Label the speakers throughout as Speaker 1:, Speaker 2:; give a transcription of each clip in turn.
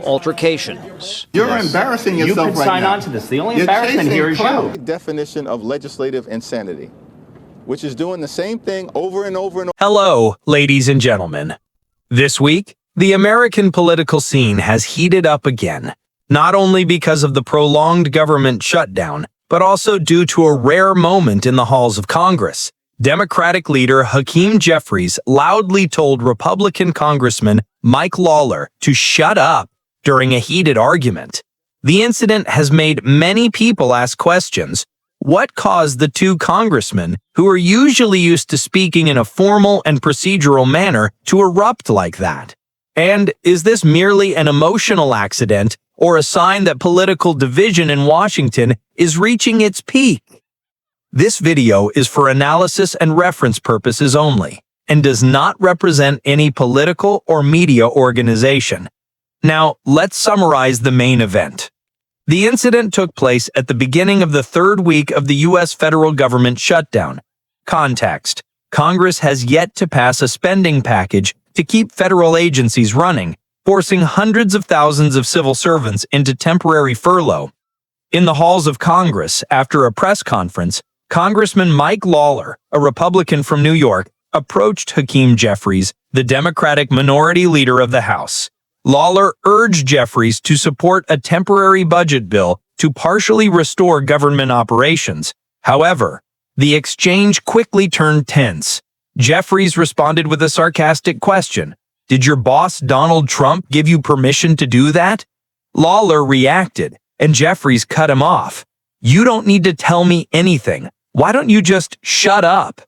Speaker 1: altercations.
Speaker 2: You're embarrassing yourself right now.
Speaker 3: You could sign on to this. The only embarrassment here is you.
Speaker 2: Definition of legislative insanity, which is doing the same thing over and over and over.
Speaker 4: Hello, ladies and gentlemen. This week, the American political scene has heated up again, not only because of the prolonged government shutdown, but also due to a rare moment in the halls of Congress. Democratic leader Hakeem Jeffries loudly told Republican Congressman Mike Lawler to shut up during a heated argument. The incident has made many people ask questions. What caused the two congressmen, who are usually used to speaking in a formal and procedural manner, to erupt like that? And is this merely an emotional accident or a sign that political division in Washington is reaching its peak? This video is for analysis and reference purposes only, and does not represent any political or media organization. Now, let's summarize the main event. The incident took place at the beginning of the third week of the U.S. federal government shutdown. Context: Congress has yet to pass a spending package to keep federal agencies running, forcing hundreds of thousands of civil servants into temporary furlough. In the halls of Congress, after a press conference, Congressman Mike Lawler, a Republican from New York, approached Hakeem Jeffries, the Democratic minority leader of the House. Lawler urged Jeffries to support a temporary budget bill to partially restore government operations. However, the exchange quickly turned tense. Jeffries responded with a sarcastic question. "Did your boss Donald Trump give you permission to do that?" Lawler reacted, and Jeffries cut him off. "You don't need to tell me anything. Why don't you just shut up?"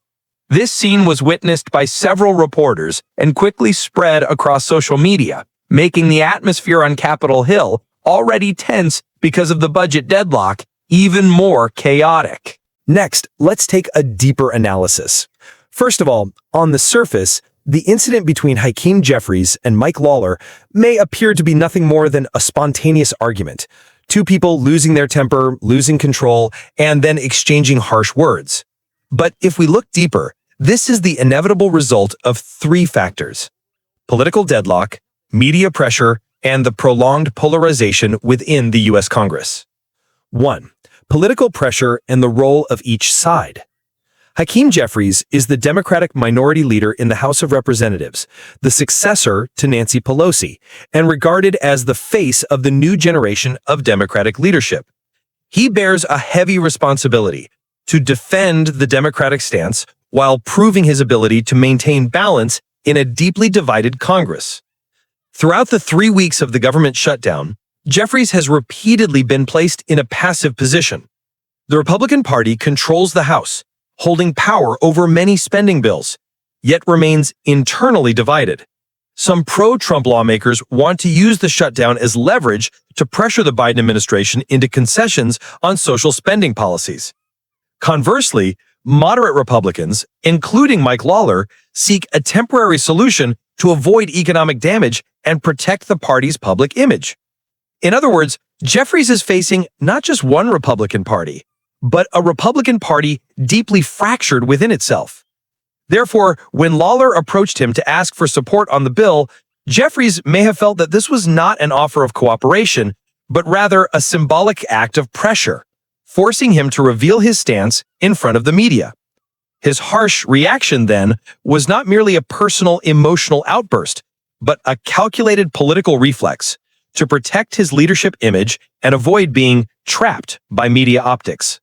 Speaker 4: This scene was witnessed by several reporters and quickly spread across social media, making the atmosphere on Capitol Hill, already tense because of the budget deadlock, even more chaotic.
Speaker 5: Next, let's take a deeper analysis. First of all, on the surface, the incident between Hakeem Jeffries and Mike Lawler may appear to be nothing more than a spontaneous argument. Two people losing their temper, losing control, and then exchanging harsh words. But if we look deeper, this is the inevitable result of three factors: political deadlock, media pressure, and the prolonged polarization within the U.S. Congress. 1. Political pressure and the role of each side. Hakeem Jeffries is the Democratic minority leader in the House of Representatives, the successor to Nancy Pelosi, and regarded as the face of the new generation of Democratic leadership. He bears a heavy responsibility to defend the Democratic stance while proving his ability to maintain balance in a deeply divided Congress. Throughout the 3 weeks of the government shutdown, Jeffries has repeatedly been placed in a passive position. The Republican Party controls the House, holding power over many spending bills, yet remains internally divided. Some pro-Trump lawmakers want to use the shutdown as leverage to pressure the Biden administration into concessions on social spending policies. Conversely, moderate Republicans, including Mike Lawler, seek a temporary solution to avoid economic damage and protect the party's public image. In other words, Jeffries is facing not just one Republican Party, but a Republican Party deeply fractured within itself. Therefore, when Lawler approached him to ask for support on the bill, Jeffries may have felt that this was not an offer of cooperation, but rather a symbolic act of pressure, forcing him to reveal his stance in front of the media. His harsh reaction, then, was not merely a personal emotional outburst, but a calculated political reflex to protect his leadership image and avoid being trapped by media optics.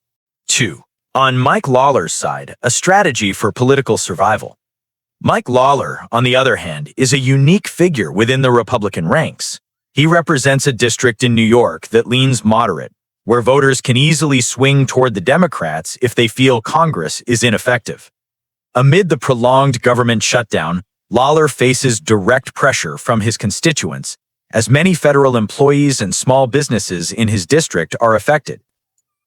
Speaker 4: 2. On Mike Lawler's side, a strategy for political survival. Mike Lawler, on the other hand, is a unique figure within the Republican ranks. He represents a district in New York that leans moderate, where voters can easily swing toward the Democrats if they feel Congress is ineffective. Amid the prolonged government shutdown, Lawler faces direct pressure from his constituents, as many federal employees and small businesses in his district are affected.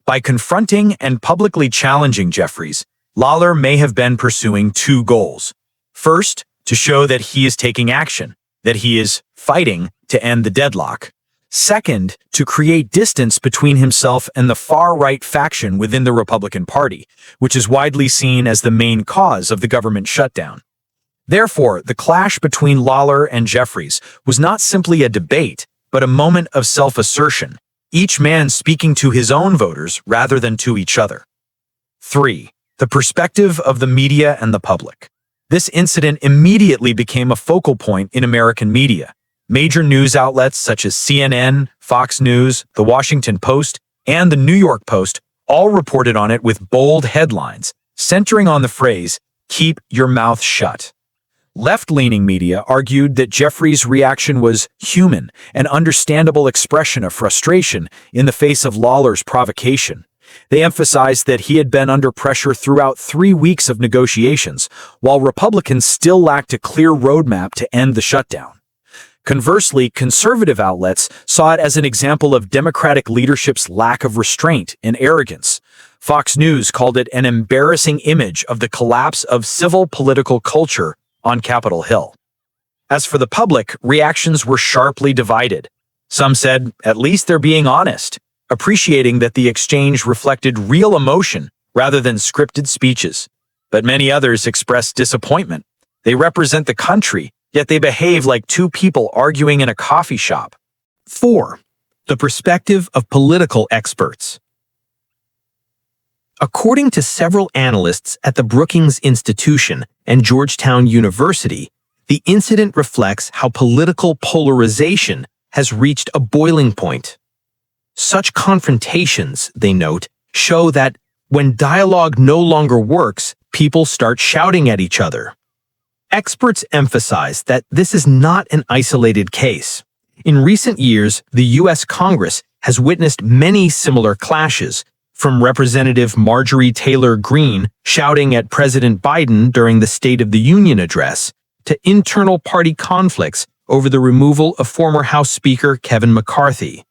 Speaker 4: By confronting and publicly challenging Jeffries, Lawler may have been pursuing two goals. First, to show that he is taking action, that he is fighting to end the deadlock. Second, to create distance between himself and the far-right faction within the Republican Party, which is widely seen as the main cause of the government shutdown. Therefore, the clash between Lawler and Jeffries was not simply a debate, but a moment of self-assertion, each man speaking to his own voters rather than to each other. 3. The perspective of the media and the public. This incident immediately became a focal point in American media. Major news outlets such as CNN, Fox News, The Washington Post, and The New York Post all reported on it with bold headlines, centering on the phrase, "Keep your mouth shut." Left-leaning media argued that Jeffries' reaction was human, an understandable expression of frustration in the face of Lawler's provocation. They emphasized that he had been under pressure throughout 3 weeks of negotiations, while Republicans still lacked a clear roadmap to end the shutdown. Conversely, conservative outlets saw it as an example of Democratic leadership's lack of restraint and arrogance. Fox News called it an embarrassing image of the collapse of civil political culture on Capitol Hill. As for the public, reactions were sharply divided. Some said, at least they're being honest, appreciating that the exchange reflected real emotion rather than scripted speeches. But many others expressed disappointment. They represent the country, yet they behave like two people arguing in a coffee shop. 4. The perspective of political experts. According to several analysts at the Brookings Institution and Georgetown University, the incident reflects how political polarization has reached a boiling point. Such confrontations, they note, show that when dialogue no longer works, people start shouting at each other. Experts emphasize that this is not an isolated case. In recent years, the U.S. Congress has witnessed many similar clashes, from Representative Marjorie Taylor Greene shouting at President Biden during the State of the Union address, to internal party conflicts over the removal of former House Speaker Kevin McCarthy.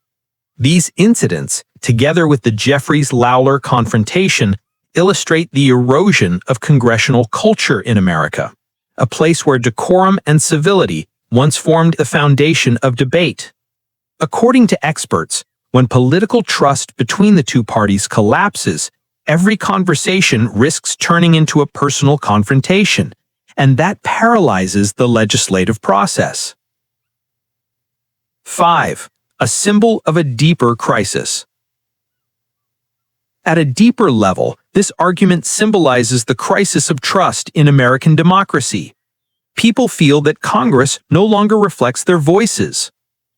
Speaker 4: These incidents, together with the Jeffries-Lawler confrontation, illustrate the erosion of congressional culture in America, a place where decorum and civility once formed the foundation of debate. According to experts, when political trust between the two parties collapses, every conversation risks turning into a personal confrontation, and that paralyzes the legislative process. 5. A symbol of a deeper crisis. At a deeper level, this argument symbolizes the crisis of trust in American democracy. People feel that Congress no longer reflects their voices.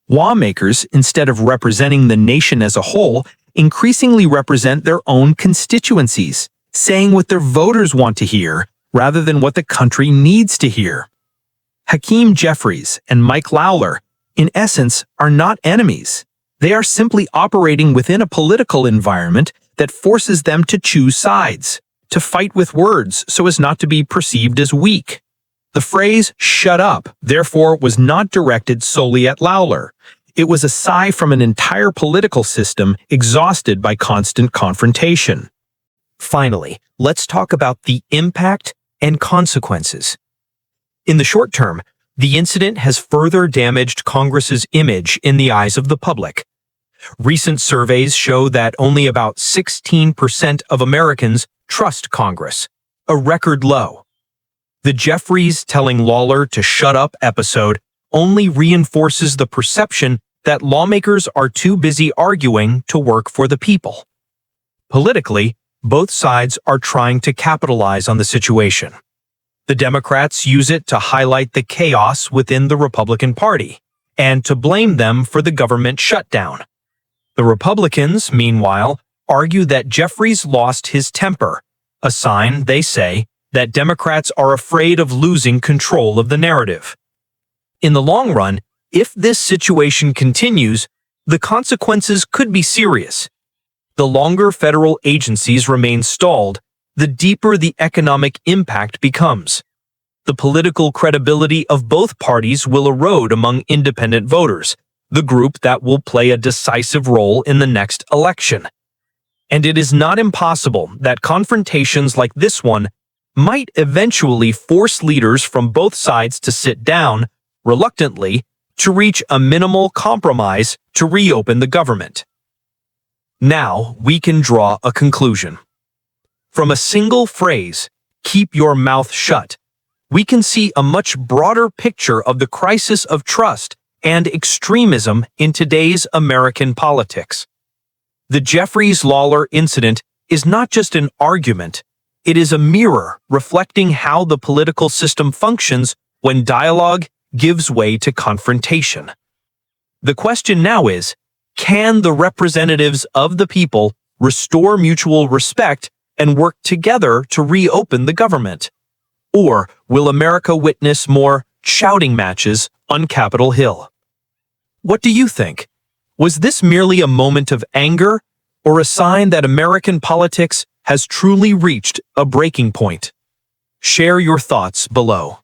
Speaker 4: Lawmakers, instead of representing the nation as a whole, increasingly represent their own constituencies, saying what their voters want to hear rather than what the country needs to hear. Hakeem Jeffries and Mike Lawler, in essence, are not enemies. They are simply operating within a political environment that forces them to choose sides, to fight with words so as not to be perceived as weak. The phrase, "shut up," therefore was not directed solely at Lawler. It was a sigh from an entire political system exhausted by constant confrontation. Finally, let's talk about the impact and consequences. In the short term, the incident has further damaged Congress's image in the eyes of the public. Recent surveys show that only about 16% of Americans trust Congress, a record low. The Jeffries telling Lawler to shut up episode only reinforces the perception that lawmakers are too busy arguing to work for the people. Politically, both sides are trying to capitalize on the situation. The Democrats use it to highlight the chaos within the Republican Party and to blame them for the government shutdown. The Republicans, meanwhile, argue that Jeffries lost his temper, a sign, they say, that Democrats are afraid of losing control of the narrative. In the long run, if this situation continues, the consequences could be serious. The longer federal agencies remain stalled, the deeper the economic impact becomes. The political credibility of both parties will erode among independent voters, the group that will play a decisive role in the next election. And it is not impossible that confrontations like this one might eventually force leaders from both sides to sit down, reluctantly, to reach a minimal compromise to reopen the government. Now we can draw a conclusion. From a single phrase, "keep your mouth shut," we can see a much broader picture of the crisis of trust and extremism in today's American politics. The Jeffries-Lawler incident is not just an argument, it is a mirror reflecting how the political system functions when dialogue gives way to confrontation. The question now is, can the representatives of the people restore mutual respect and work together to reopen the government? Or will America witness more shouting matches on Capitol Hill? What do you think? Was this merely a moment of anger or a sign that American politics has truly reached a breaking point? Share your thoughts below.